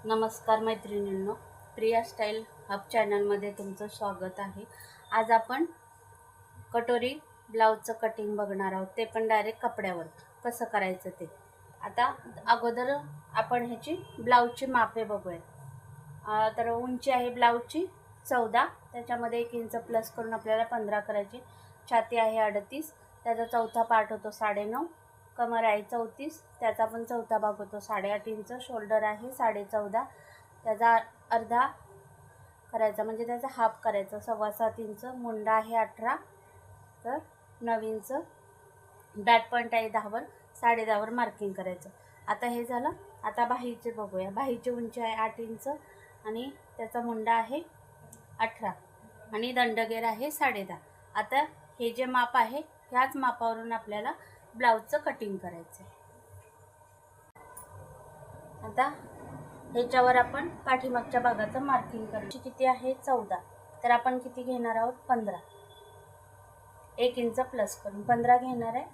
नमस्कार मैत्रिणींनो, Priya style hub चॅनलमध्ये तुमचं स्वागत आहे। आज आपण कटोरी ब्लाऊजचं कटिंग बघणार आहोत, ते पण डायरेक्ट कपड्यावर कसं करायचं ते। आता अगोदर आपण ह्याची ब्लाऊजची मापे बघूया। तर उंची आहे ब्लाऊजची 14, त्याच्यामध्ये 1 इंच प्लस करून आपल्याला 15 करायची। छाती आहे 38, त्याचा चौथा पार्ट होतो 9.5। कमर आहे 34, त्याचा पण चौथा भाग होतो 8.5 इंच। शोल्डर आहे 14.5, त्याचा अर्धा करायचा म्हणजे त्याचा हाफ करायचा 7.25 इंच। मुंडा आहे 18, तर 9 इंच। बॅक पॉईंट आहे 10 वर, 10.5 वर मार्किंग करायचं। आता हे झालं। आता बाहीचे बघूया। बाहीची उंची आहे 8 इंच आणि त्याचा मुंडा आहे 18 आणि दंडगेर आहे 10.5। आता हे जे माप आहे ह्याच मापावरून आपल्याला ब्लाऊजचं कटिंग करायचं। आता ह्याच्यावर आपण पाठीमागच्या भागाचं मार्किंग करायची। किती आहे 14, तर आपण किती घेणार आहोत 15। 1 इंच प्लस करून 15 घेणार आहे।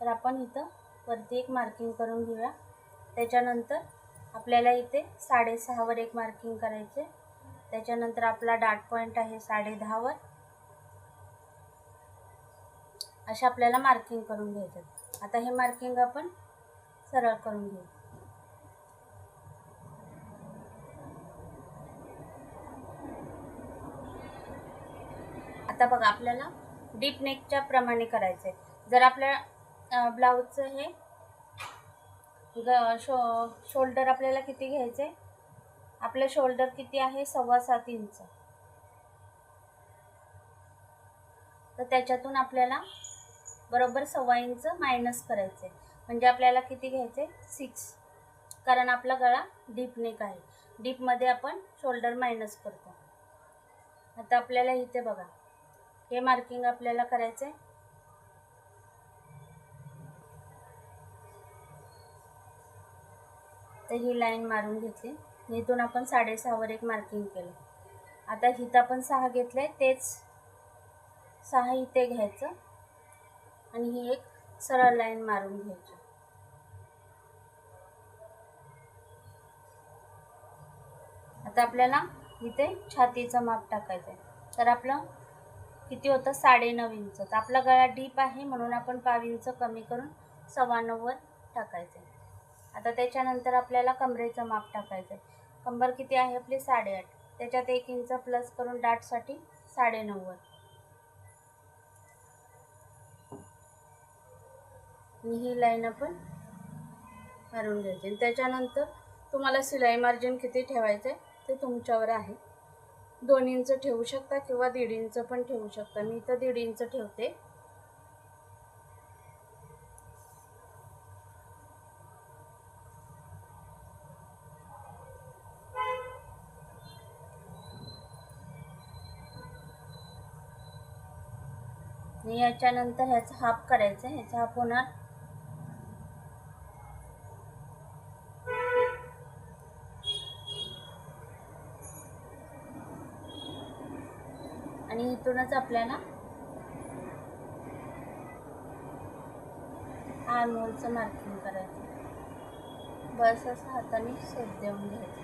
तर आपण इथं वरती एक मार्किंग करून घेऊया। त्याच्यानंतर आपल्याला इथे 6.5 वर एक मार्किंग करायचे। त्याच्यानंतर आपला डाट पॉईंट आहे 10.5 वर। अशा आपल्याला मार्किंग करून घ्यायचं। आता हे मार्किंग आपण सरळ करून घेऊ। आता बघा, आपल्याला डीप नेकच्या प्रमाणे करायचं आहे। जर आपल्या ब्लाऊजचं हे शोल्डर आपल्याला किती घ्यायचे, आपले शोल्डर किती आहे 7.25 इंच, तर त्याच्यातून आपल्याला बरोबर 1.25 इंच मायनस करायचे, म्हणजे आपल्याला किती घ्यायचे 6, कारण आपला गळा डीप नेक आहे। डीप मध्ये आपण शोल्डर मायनस करतो। आता आपल्याला इथे बघा, हे मार्किंग आपल्याला करायचे। तर ही लाईन मारून घेतली। इथून आपण 6.5 वर एक मार्किंग केलं। आता इथं आपण 6 घेतले, तेच 6 इथे घ्यायचं आणि ही एक सरळ लाईन मारून घ्यायची। आता आपल्याला इथे छातीचं माप टाकायचं आहे। तर आपलं किती होतं 9.5 इंच। तर आपला गळा डीप आहे म्हणून आपण 0.5 इंच कमी करून 9.25 वर टाकायचं आहे। आता त्याच्यानंतर आपल्याला कमरेचं माप टाकायचं आहे। कंबर किती आहे आपली 8.5, त्याच्यात 1 इंच प्लस करून डाटसाठी 9.5 वर। आणि ही लाईन आपण मारून घ्यायची। त्याच्यानंतर तुम्हाला शिलाई मार्जिन किती ठेवायचे ते तुमच्यावर आहे। 2 इंच ठेवू शकता किंवा 1.5 इंच पण ठेवू शकता। मी तर 1.5 इंच ठेवते। आणि याच्यानंतर ह्याचा हाफ करायचा। ह्याचा हाफ होणार आणि इथूनच आपल्याला आर्म होलचं मार्किंग करायचं। बस असं हाताने शेप देऊन घ्यायचं।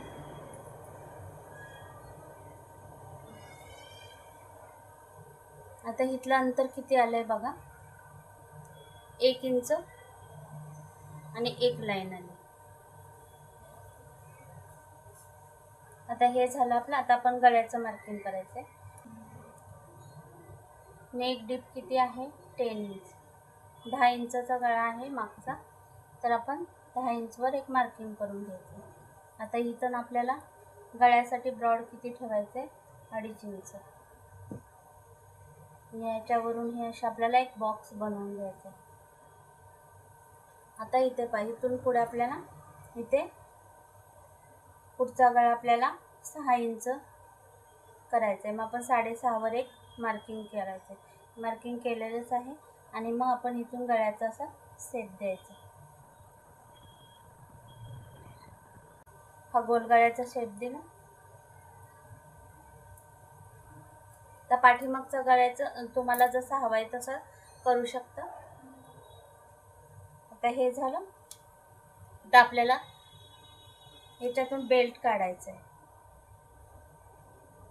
आता इथलं अंतर किती आलंय बघा, 1 इंच आणि एक लाईन आली। आता हे झालं आपलं। आता आपण गळ्याचं मार्किंग करायचंय। नेक डीप किती आहे 10 इंच। 10 इंचचा गळा आहे मागचा, तर आपण 10 इंच वर एक मार्किंग करून घ्यायचं। आता इथून आपल्याला गळ्यासाठी ब्रॉड किती ठेवायचे 2.5 इंच। याच्यावरून हे असे आपल्याला एक बॉक्स बनवून घ्यायचा। आता इथे पाहिजे, इथून पुढे आपल्याला इथे पुढचा गळा आपल्याला 6 इंच करायचं आहे। मग आपण 6.5 वर एक मार्किंग करायचं आहे। मार्किंग केलेलंच आहे आणि मग आपण इथून गळ्याचा असा शेप द्यायचा। हा गोल गळ्याचा शेप दिला। तर पाठीमागचं गळ्याचं तुम्हाला जसं हवंय तसं करू शकता। आता हे झालं। तर आपल्याला ह्याच्यातून बेल्ट काढायचा आहे.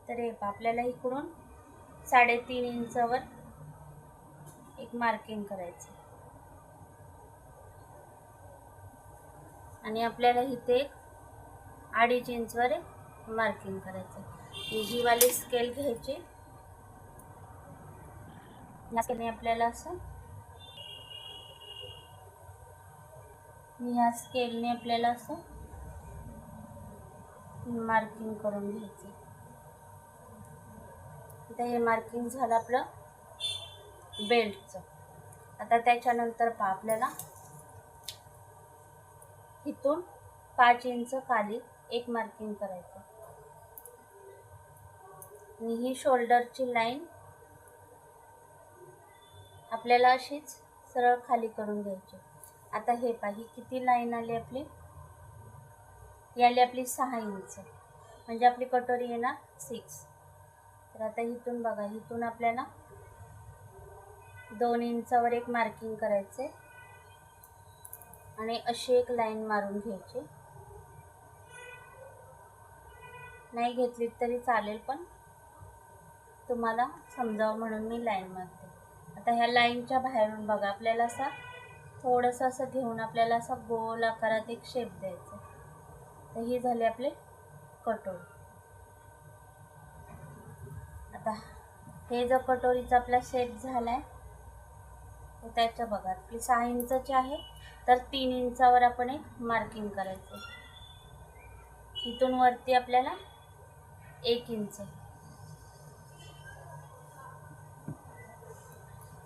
तर हे आपल्याला इकडून 3.5 इंचावर एक मार्किंग करायचं आणि आपल्याला इथे 2.5 इंचवर एक मार्किंग करायचं. ही वाली स्केल घ्यायची. या स्केलने आपल्याला असं मार्किंग करून घ्यायचं. आता हे मार्किंग झालं आपलं बेल्टचं. आता त्याच्यानंतर आपल्याला इथून 5 इंच खाली एक मार्किंग करायचं आणि ही शोल्डरची लाईन आपल्याला अशीच सरळ खाली करून घ्यायची. आता हे पाही किती लाईन आली आपली, आपली 6 इंच, म्हणजे आपली कटोरी येणार 6. तर आता इथून बघा, इथून आपल्याला 2 इंचावर एक मार्किंग करायचे आणि अशी एक लाईन मारून घ्यायची. नाही घेतली तरी चालेल, पण तुम्हाला समजावं म्हणून मी लाईन मारते. आता ह्या लाईनच्या बाहेरून बघा, आपल्याला असं थोडंसं असं घेऊन आपल्याला असा गोल आकारात एक शेप द्यायचा. तर ही झाली आपली कटोरी. आता हे जर कटोरीचा आपला शेप झालाय, तर त्याच्या बघा आपली 6 इंचाची आहे, तर 3 इंचावर आपण एक मार्किंग करायचं. इथून वरती आपल्याला 1 इंच.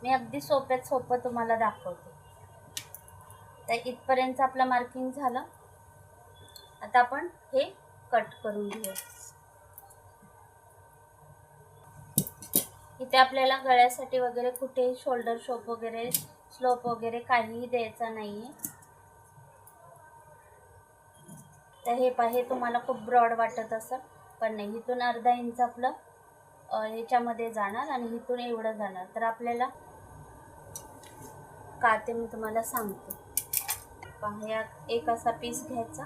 मी अगदी सोप्यात सोपं तुम्हाला दाखवते. तर इथपर्यंत आपलं मार्किंग झालं. आता आपण हे कट करून घेऊया. इथे आपल्याला गळ्यासाठी वगैरे कुठे शोल्डर शोप वगैरे स्लोप वगैरे काहीही द्यायचा नाहीये. तर हे तुम्हाला खूप ब्रॉड वाटत असेल, पण नाही. इथून अर्धा इंच आपलं ह्याच्यामध्ये जाणार आणि इथून एवढं जाणार. तर आपल्याला का ते मी तुम्हाला सांगते. पहा, एक असा पीस घ्यायचा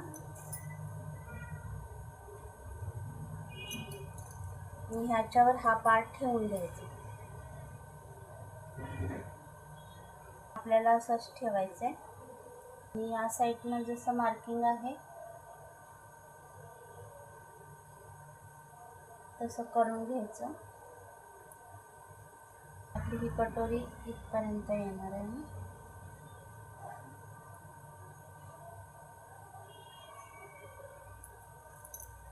आणि ह्याच्यावर हा पार्ट ठेवून द्यायचा. आपल्याला असंच ठेवायचं आहे आणि या साईडनं जसं मार्किंग आहे तसं करून घ्यायचं. आपली ही कटोरी इथपर्यंत येणार आहे.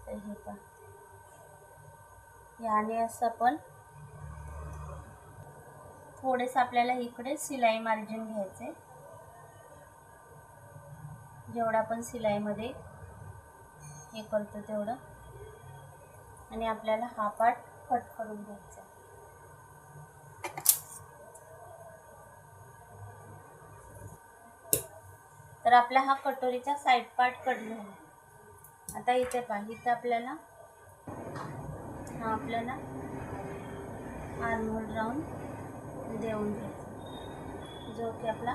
तर हे पण याने असं पण थोडेस आपल्याला इकडे सिलाई मार्जिन घ्यायचे, जेवढा आपण सिलाईमध्ये हे करतो तेवढं, आणि आपल्याला हा पार्ट कट करून घ्यायचा. तर आपला हा कटोरीचा साईड पार्ट कट झाला. आता इथे पहा, इथे आपल्याला आर्महोल राऊंड देऊन घ्यायचा, जो की आपला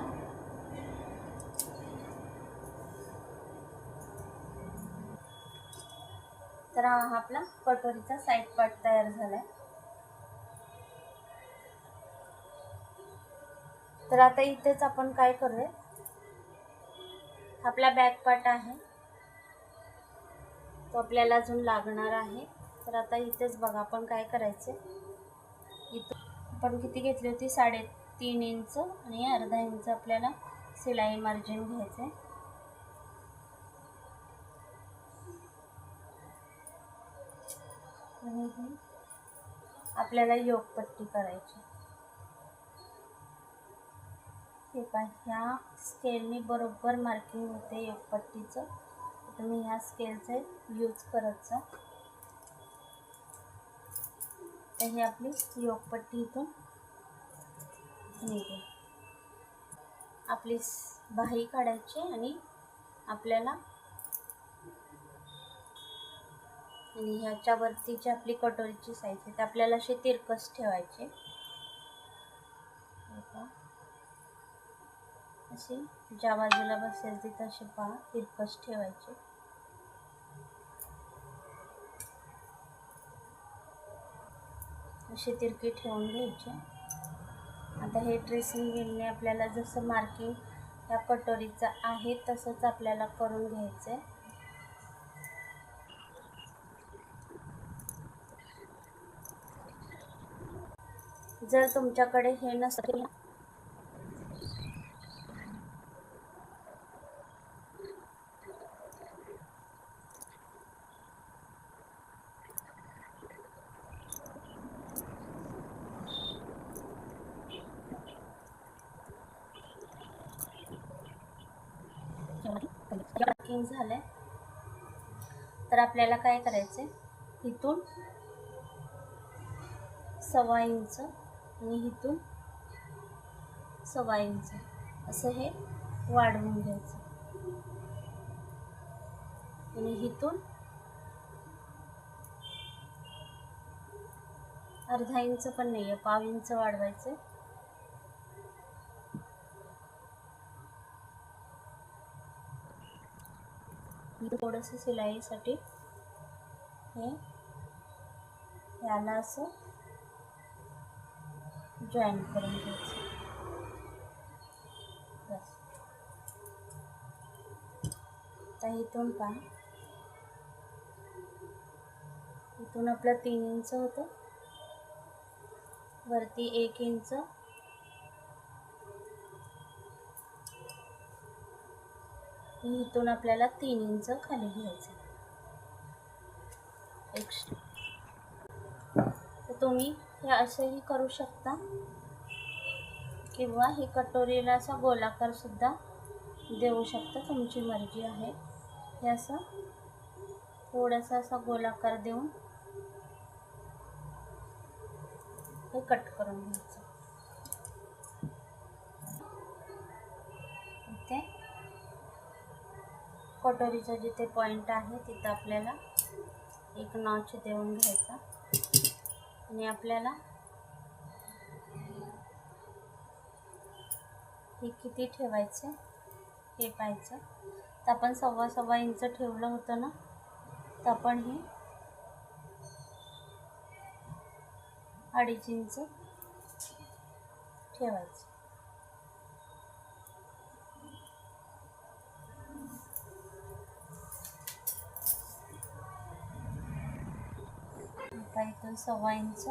तर हा आपला कटोरीचा साईड पार्ट तयार झालाय. तर आता इथेच आपण काय करूया, आपला बॅक पार्ट आहे तो आपल्याला अजून लागणार आहे. तर आता इथेच बघा, आपण काय करायचं, इथं आपण किती घेतली होती, 3.5 इंच आणि अर्धा इंच आपल्याला सिलाई मार्जिन घ्यायचे. आणि आपल्याला योकपट्टी करायची. हे पहा, ह्या स्केलने बरोबर मार्किंग होते योकपट्टीचं. तुम्ही ह्या स्केलचे यूज करत जा. तर ही आपली योकपट्टी इथून निघेल. आपली बाही काढायची आणि आपल्याला आणि ह्याच्यावरती जी आपली कटोरीची साईज आहे ते आपल्याला असे तिरकस ठेवायचे. असे ज्या बाजूला बसेल तिथं असे पहा तिरकस ठेवायचे. अशी तिरकी ठेवून घ्यायची. आता हे ट्रेसिंग व्हीलने आपल्याला जसं मार्किंग या कटोरीचं आहे तसंच आपल्याला करून घ्यायचं आहे. जर तुमच्याकडे हे नसेल मार्किंग झालंय तर आपल्याला काय करायचंय, इथून 1.25 इंच आणि इथून 1.25 इंच असं हे वाढवून घ्यायचं आणि इथून 1/2 इंच पण नाहीये, 1/2 इंच वाढवायचं. थोडंसं शिलाईसाठी हे याला असं जॉईन करून घ्यायचं. बस. आता इथून पहा, इथून आपलं 3 इंच होतं, वरती 1 इंच, इथून आपल्याला 3 इंच खाली घ्यायचं एक्स्ट्रा. तर तुम्ही हे असंही करू शकता किंवा ही कटोरीला असा गोलाकार सुद्धा देऊ शकता, तुमची मर्जी आहे. हे असं थोडासा असा गोलाकार देऊन हे कट करून घ्यायचं. इथे कटोरीचा जिथे पॉइंट आहे तिथं आपल्याला एक नॉच देऊन घ्यायचा आणि आपल्याला हे किती ठेवायचे हे पाहायचं. तर आपण 1.25 इंच ठेवलं होतं ना, तर आपण हे 2.5 इंच ठेवायचं. आता इथून 1.25 इंच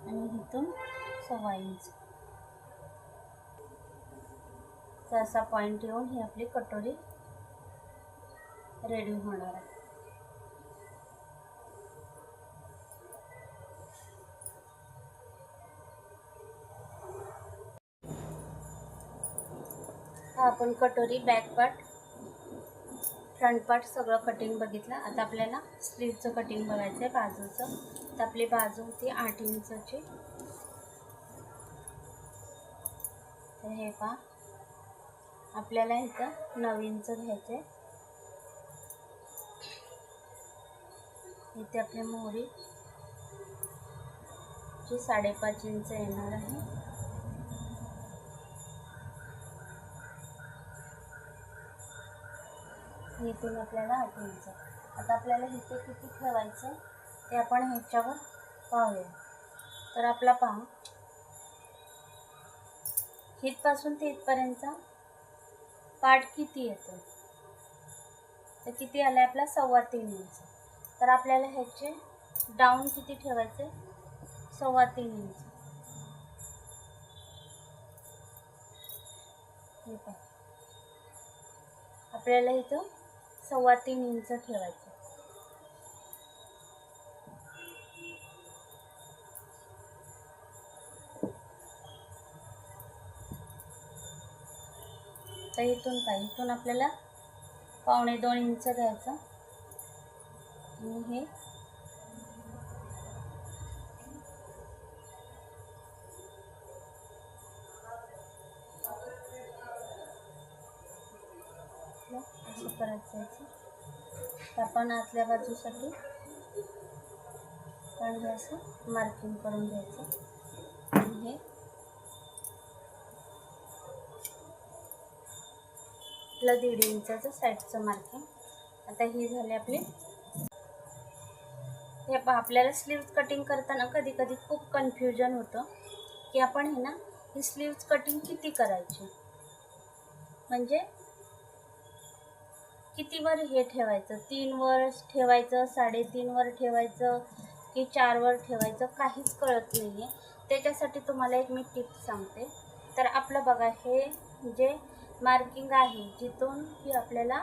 आणि इथून 1.25 इंच असा पॉइंट येऊन ही आपली कटोरी रेडी होणार आहे. आपण कटोरी बॅक पार्ट फ्रंट पार्ट सगळं कटिंग बघितलं. आता आपल्याला स्लीवचं कटिंग बघायचं आहे, बाजूचं. तर आपली बाजू होती 8 इंचची. तर हे पहा, आपल्याला इथं 9 इंच घ्यायचं आहे. इथे आपली मोहरी जी 5.5 इंच येणार आहे. इथून आपल्याला 8 इंच. आता आपल्याला इथे किती ठेवायचं ते आपण ह्याच्यावर पाहूया. तर आपला पहा, इथपासून ते इथपर्यंतचा पार्ट किती येतो, तर किती आला आपला 3.25 इंच. तर आपल्याला ह्याचे डाऊन किती ठेवायचे, 3.25 इंच. हे पहा, आपल्याला इथं 3.25 इंच ठेवायचं. तर इथून काय, इथून आपल्याला 1.25 इंच घ्यायचं आणि हे असं परत जायचं. तर आपण आतल्या बाजूसाठी पण हे असं मार्किंग करून घ्यायचं आणि हे आपलं 1.5 इंचाचं साईडचं मार्किंग. आता ही झाली आपली हे आपल्याला स्लीव्ज कटिंग करताना कधी कधी खूप कन्फ्युजन होतं की आपण हे ना ही स्लीव्ज कटिंग किती करायची, म्हणजे किती वर हे ठेवायचं, 3 वर ठेवायचं, 3.5 वर ठेवायचं की 4 वर ठेवायचं, काहीच कळत नाही आहे. त्याच्यासाठी तुम्हाला एक मी टिप सांगते. तर आपलं बघा, हे जे मार्किंग आहे जिथून की आपल्याला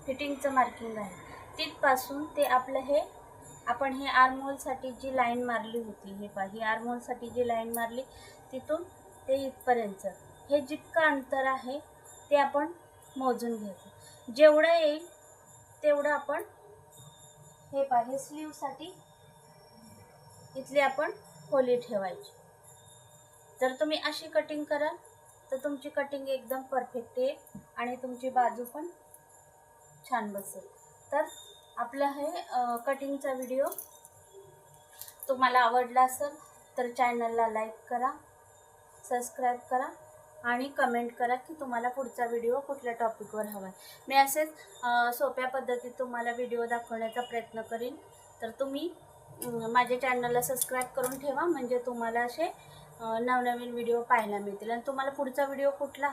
फिटिंगचं मार्किंग आहे तिथपासून ते आपलं हे आपण हे आर्महोलसाठी जी लाईन मारली होती, हे पहा, ही आर्महोलसाठी जी लाईन मारली तिथून ते इथपर्यंत हे जितकं अंतर आहे ते आपण मोजून घ्यायचं. जेवढं येईल तेवढं आपण हे पहा, हे स्लीवसाठी इथली आपण खोली ठेवायची. जर तुम्ही अशी कटिंग कराल तर तुमची कटिंग एकदम परफेक्ट येईल आणि तुमची बाजू पण छान बसेल. तर आपलं हे कटिंगचा व्हिडिओ तुम्हाला आवडला असेल तर चॅनलला लाईक करा, सबस्क्राईब करा आणि कमेंट करा की तुम्हाला पुढचा व्हिडिओ कुठल्या टॉपिकवर हवा आहे. मी असेच सोप्या पद्धतीत तुम्हाला व्हिडिओ दाखवण्याचा प्रयत्न करीन. तर तुम्ही माझ्या चॅनलला सबस्क्राईब करून ठेवा, म्हणजे तुम्हाला असे नवनवीन व्हिडिओ पाहायला मिळतील. आणि तुम्हाला पुढचा व्हिडिओ कुठला